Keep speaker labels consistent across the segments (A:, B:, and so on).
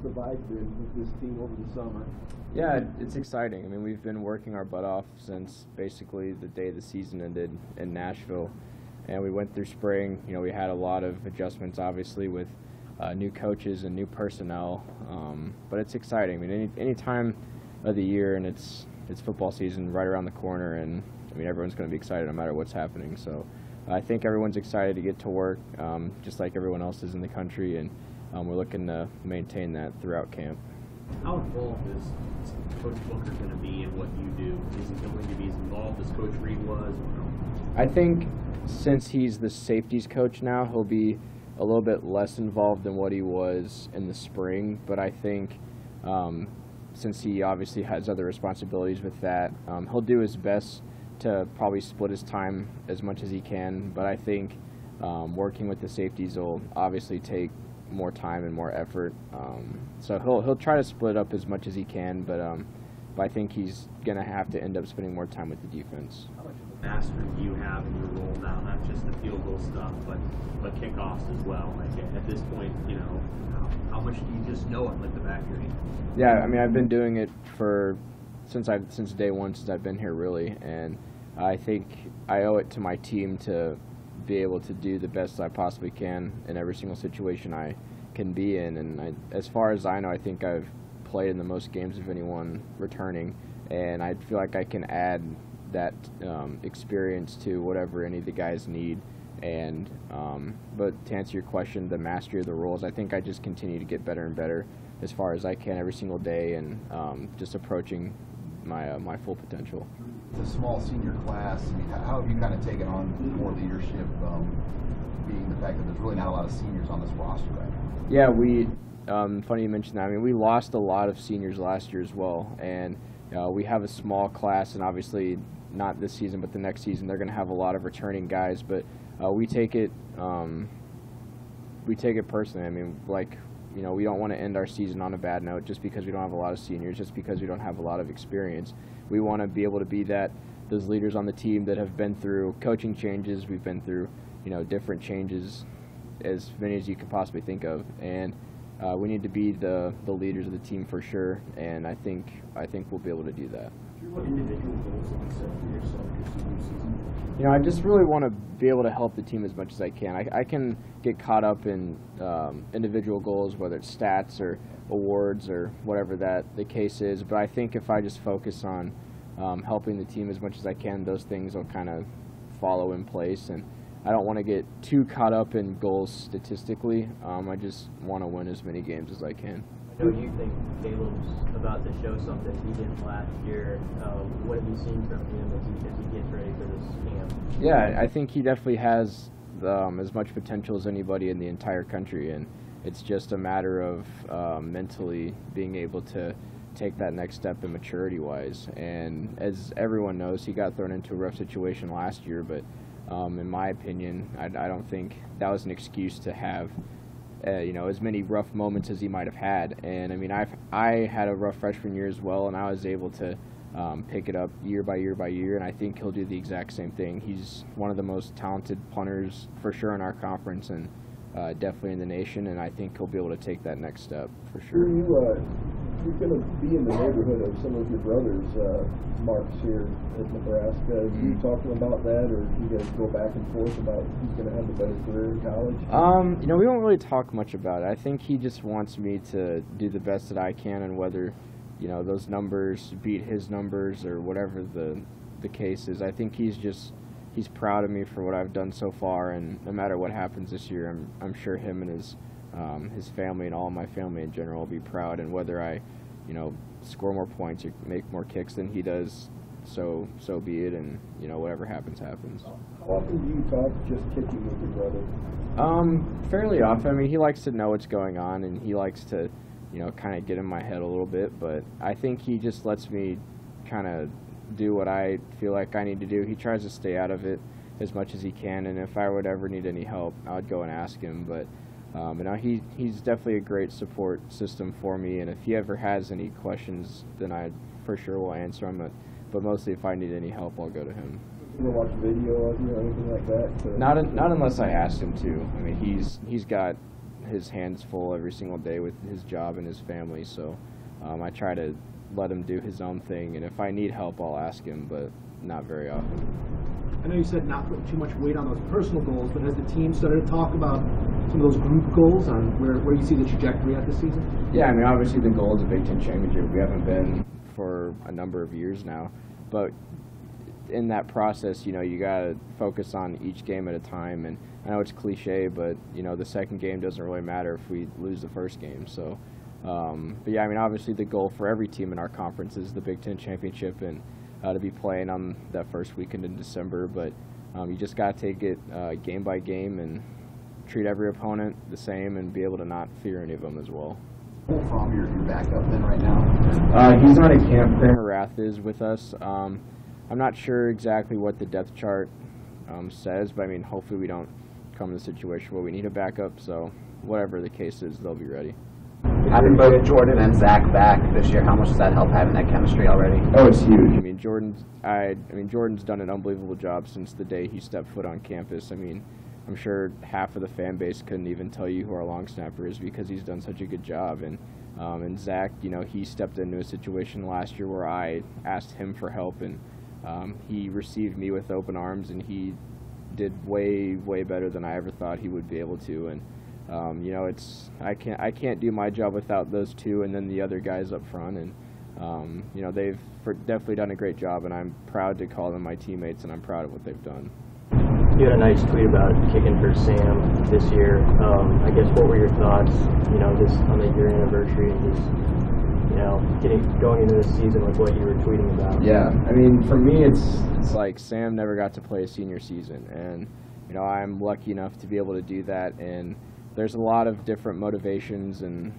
A: the vibe been with this team over the summer?
B: Yeah, it's exciting. I mean, we've been working our butt off since basically the day the season ended in Nashville, and we went through spring. You know, we had a lot of adjustments, obviously, with new coaches and new personnel, but it's exciting. I mean, any time of the year, and it's football season right around the corner, and I mean, everyone's going to be excited no matter what's happening. So I think everyone's excited to get to work, just like everyone else is in the country, and we're looking to maintain that throughout camp.
C: How involved is Coach Booker going to be in what you do? Is he going to be as involved as Coach Reed was?
B: I think since he's the safeties coach now, he'll be a little bit less involved than what he was in the spring. But I think since he obviously has other responsibilities with that, he'll do his best to probably split his time as much as he can. But I think working with the safeties will obviously take more time and more effort. So he'll try to split up as much as he can, but I think he's going to have to end up spending more time with the defense.
C: How much of a master do you have in your role now? Not just the field goal stuff, but kickoffs as well. Like at this point, you know, how much do you just know it like the back of your hand?
B: Yeah, I mean, I've been doing it since day one, since I've been here, really, and I think I owe it to my team to be able to do the best I possibly can in every single situation I can be in. And as far as I know, I think I've played in the most games of anyone returning, and I feel like I can add that experience to whatever any of the guys need. And but to answer your question, the mastery of the roles, I think I just continue to get better and better as far as I can every single day, and just approaching my full potential.
D: The small senior class, I mean, how have you kind of taken on more leadership, being the fact that there's really not a lot of seniors on this roster right now?
B: Yeah, funny you mentioned that. I mean, we lost a lot of seniors last year as well, and we have a small class, and obviously not this season, but the next season they're going to have a lot of returning guys. But we take it personally. I mean, like, you know, we don't want to end our season on a bad note just because we don't have a lot of seniors, just because we don't have a lot of experience. We want to be able to be those leaders on the team that have been through coaching changes. We've been through, you know, different changes, as many as you could possibly think of, and we need to be the leaders of the team for sure. And I think we'll be able to do that.
A: What individual goals have you set for yourself this season?
B: You know, I just really want to be able to help the team as much as I can. I can get caught up in individual goals, whether it's stats or awards or whatever the case is. But I think if I just focus on helping the team as much as I can, those things will kind of follow in place. And I don't want to get too caught up in goals statistically. I just want to win as many games as I can.
E: I know you think Caleb's about to show something he didn't last year. What have you seen from him as he gets ready for this camp?
B: Yeah, I think he definitely has as much potential as anybody in the entire country, and it's just a matter of mentally being able to take that next step in maturity-wise. And as everyone knows, he got thrown into a rough situation last year, but in my opinion, I don't think that was an excuse to have you know, as many rough moments as he might have had. And I mean, I had a rough freshman year as well, and I was able to pick it up year by year by year, and I think he'll do the exact same thing. He's one of the most talented punters for sure in our conference, and definitely in the nation, and I think he'll be able to take that next step for sure.
A: You're going to be in the neighborhood of some of your brothers' marks here at Nebraska. Do you talk to him about that, or do you guys go back and forth about who's going to have the better career in college?
B: You know, we don't really talk much about it. I think he just wants me to do the best that I can, and whether, you know, those numbers beat his numbers or whatever the case is, I think he's proud of me for what I've done so far, and no matter what happens this year, I'm sure him and his family and all of my family in general will be proud. And whether I, you know, score more points or make more kicks than he does, so be it. And you know, whatever happens, happens.
A: How often do you talk just kicking with your brother?
B: Fairly often. I mean, he likes to know what's going on, and he likes to, you know, kind of get in my head a little bit. But I think he just lets me kind of do what I feel like I need to do. He tries to stay out of it as much as he can, and if I would ever need any help, I would go and ask him. But you know, he's definitely a great support system for me, and if he ever has any questions, then I for sure will answer him. But mostly, if I need any help, I'll go to him.
A: You ever watch video of you or anything like that?
B: Not unless I ask him to. I mean, he's got his hands full every single day with his job and his family, so I try to let him do his own thing, and if I need help, I'll ask him, but not very often.
F: I know you said not putting too much weight on those personal goals, but has the team started to talk about some of those group goals on where you see the trajectory at this season?
B: Yeah, I mean, obviously the goal is a Big Ten championship. We haven't been for a number of years now, but in that process, you know, you got to focus on each game at a time, and I know it's cliche, but, you know, the second game doesn't really matter if we lose the first game, so but yeah, I mean, obviously the goal for every team in our conference is the Big Ten championship, and to be playing on that first weekend in December, but you just got to take it game by game and treat every opponent the same and be able to not fear any of them as well.
D: From your backup then right now?
B: He's not at camp. Kramer Rath is with us. I'm not sure exactly what the depth chart says, but I mean, hopefully we don't come in a situation where we need a backup, so whatever the case is, they'll be ready.
G: Having both Jordan and Zach back this year, how much does that help having that chemistry already?
B: Oh, it's huge. I mean, Jordan's done an unbelievable job since the day he stepped foot on campus. I mean, I'm sure half of the fan base couldn't even tell you who our long snapper is because he's done such a good job. And Zach, you know, he stepped into a situation last year where I asked him for help, and he received me with open arms, and he did way better than I ever thought he would be able to. And you know, I can't do my job without those two, and then the other guys up front. And you know, they've definitely done a great job, and I'm proud to call them my teammates, and I'm proud of what they've done.
E: You had a nice tweet about kicking for Sam this year. I guess what were your thoughts, you know, this on the year anniversary, and just, you know, going into this season with what you were tweeting about?
B: Yeah, I mean, for me, it's like Sam never got to play a senior season, and you know, I'm lucky enough to be able to do that. And there's a lot of different motivations and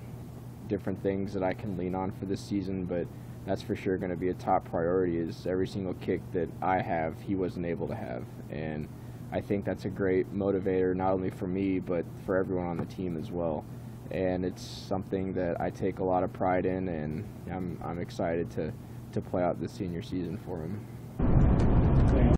B: different things that I can lean on for this season, but that's for sure going to be a top priority. Is every single kick that I have, he wasn't able to have, and I think that's a great motivator, not only for me, but for everyone on the team as well. And it's something that I take a lot of pride in, and I'm excited to play out this senior season for him.